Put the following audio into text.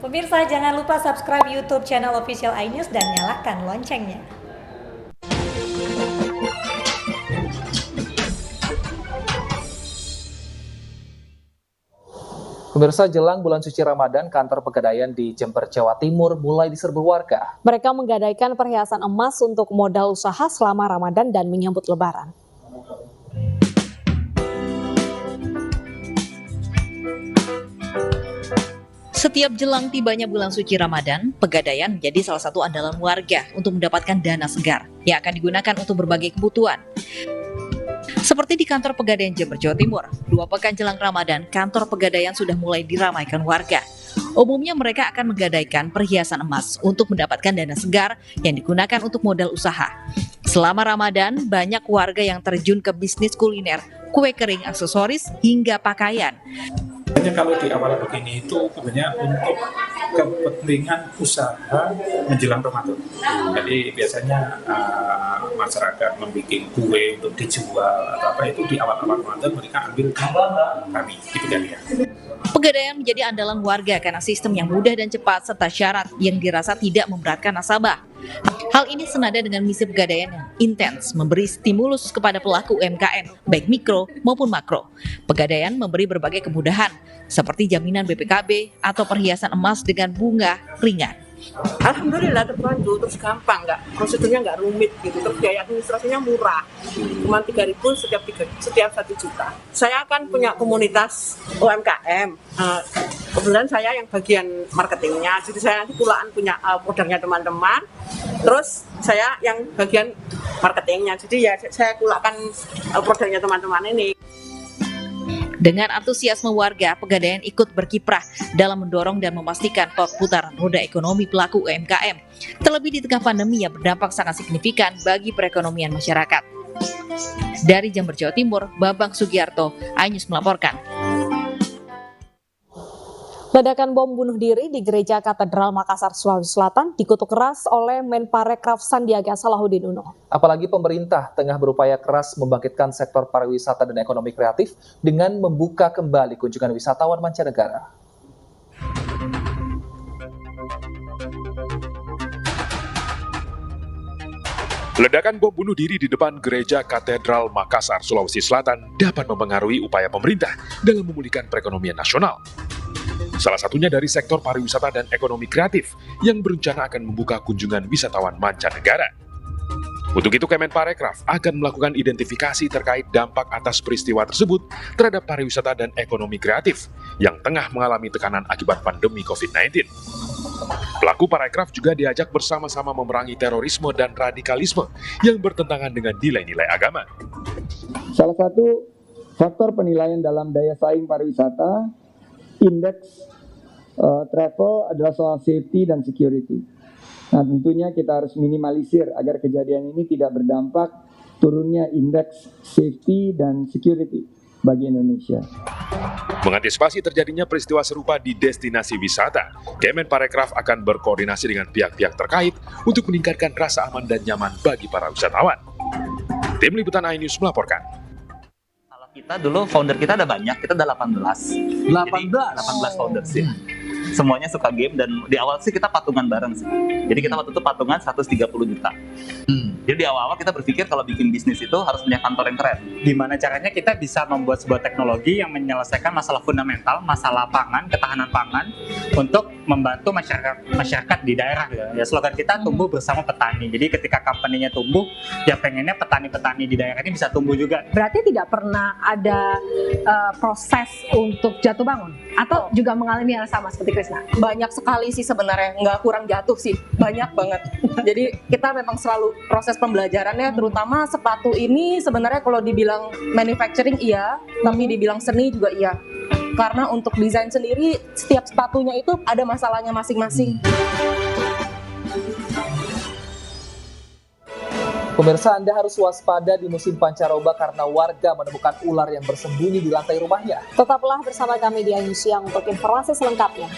Pemirsa, jangan lupa subscribe YouTube channel Official iNews dan nyalakan loncengnya. Pemirsa, jelang bulan suci Ramadan, kantor Pegadaian di Jember, Jawa Timur mulai diserbu warga. Mereka menggadaikan perhiasan emas untuk modal usaha selama Ramadan dan menyambut Lebaran. Setiap jelang tibanya bulan suci Ramadan, Pegadaian menjadi salah satu andalan warga untuk mendapatkan dana segar yang akan digunakan untuk berbagai kebutuhan. Seperti di kantor Pegadaian Jember, Jawa Timur, 2 pekan jelang Ramadan, kantor Pegadaian sudah mulai diramaikan warga. Umumnya mereka akan menggadaikan perhiasan emas untuk mendapatkan dana segar yang digunakan untuk modal usaha. Selama Ramadan, banyak warga yang terjun ke bisnis kuliner, kue kering, aksesoris, hingga pakaian. Kalau di awal begini itu sebenarnya untuk kepentingan usaha menjelang Ramadan. Jadi biasanya masyarakat membuat kue untuk dijual atau apa itu di awal-awal Ramadan mereka ambil di kami, di Pegadaian. Pegadaian menjadi andalan warga karena sistem yang mudah dan cepat serta syarat yang dirasa tidak memberatkan nasabah. Hal ini senada dengan misi Pegadaian yang intens memberi stimulus kepada pelaku UMKM, baik mikro maupun makro. Pegadaian memberi berbagai kemudahan, seperti jaminan BPKB atau perhiasan emas dengan bunga ringan. Alhamdulillah terbantu, terus gampang, prosedurnya nggak rumit gitu, terus biaya administrasinya murah, cuma 3.000 setiap 1 juta. Saya kan punya komunitas UMKM, kebetulan saya yang bagian marketingnya, jadi saya nanti pulaan punya produknya teman-teman, terus saya yang bagian marketingnya, jadi ya saya pulakan produknya teman-teman ini. Dengan antusiasme warga, Pegadaian ikut berkiprah dalam mendorong dan memastikan perputaran roda ekonomi pelaku UMKM, terlebih di tengah pandemi yang berdampak sangat signifikan bagi perekonomian masyarakat. Dari Jember, Jawa Timur, Bambang Sugiarto, iNews melaporkan. Ledakan bom bunuh diri di Gereja Katedral Makassar, Sulawesi Selatan dikutuk keras oleh Menparekraf Sandiaga Salahuddin Uno. Apalagi pemerintah tengah berupaya keras membangkitkan sektor pariwisata dan ekonomi kreatif dengan membuka kembali kunjungan wisatawan mancanegara. Ledakan bom bunuh diri di depan Gereja Katedral Makassar, Sulawesi Selatan dapat mempengaruhi upaya pemerintah dalam memulihkan perekonomian nasional. Salah satunya dari sektor pariwisata dan ekonomi kreatif yang berencana akan membuka kunjungan wisatawan mancanegara. Untuk itu, Kemenparekraf akan melakukan identifikasi terkait dampak atas peristiwa tersebut terhadap pariwisata dan ekonomi kreatif yang tengah mengalami tekanan akibat pandemi COVID-19. Pelaku Parekraf juga diajak bersama-sama memerangi terorisme dan radikalisme yang bertentangan dengan nilai-nilai agama. Salah satu faktor penilaian dalam daya saing pariwisata, indeks travel adalah soal safety dan security. Nah, tentunya kita harus minimalisir agar kejadian ini tidak berdampak turunnya indeks safety dan security bagi Indonesia. Mengantisipasi terjadinya peristiwa serupa di destinasi wisata, Kemenparekraf akan berkoordinasi dengan pihak-pihak terkait untuk meningkatkan rasa aman dan nyaman bagi para wisatawan. Tim Liputan iNews melaporkan. Kita dulu founder kita ada banyak, kita ada 18. 18 founders sih. Semuanya suka game dan di awal sih kita patungan bareng sih. Jadi kita waktu itu patungan 130 juta. Jadi di awal-awal kita berpikir kalau bikin bisnis itu harus punya kantor yang keren. Gimana caranya kita bisa membuat sebuah teknologi yang menyelesaikan masalah fundamental, masalah pangan, ketahanan pangan untuk membantu masyarakat di daerah gitu. Ya slogan kita tumbuh bersama petani. Jadi ketika company-nya tumbuh, ya pengennya petani-petani di daerah ini bisa tumbuh juga. Berarti tidak pernah ada proses untuk jatuh bangun atau juga mengalami hal sama seperti Krisna? Banyak sekali sih sebenarnya, nggak kurang jatuh sih, banyak banget. Jadi kita memang selalu proses pembelajarannya, terutama sepatu ini sebenarnya kalau dibilang manufacturing iya, tapi dibilang seni juga iya. Karena untuk desain sendiri, setiap sepatunya itu ada masalahnya masing-masing. Pemirsa, Anda harus waspada di musim pancaroba karena warga menemukan ular yang bersembunyi di lantai rumahnya. Tetaplah bersama kami di iNews Siang untuk informasi selengkapnya.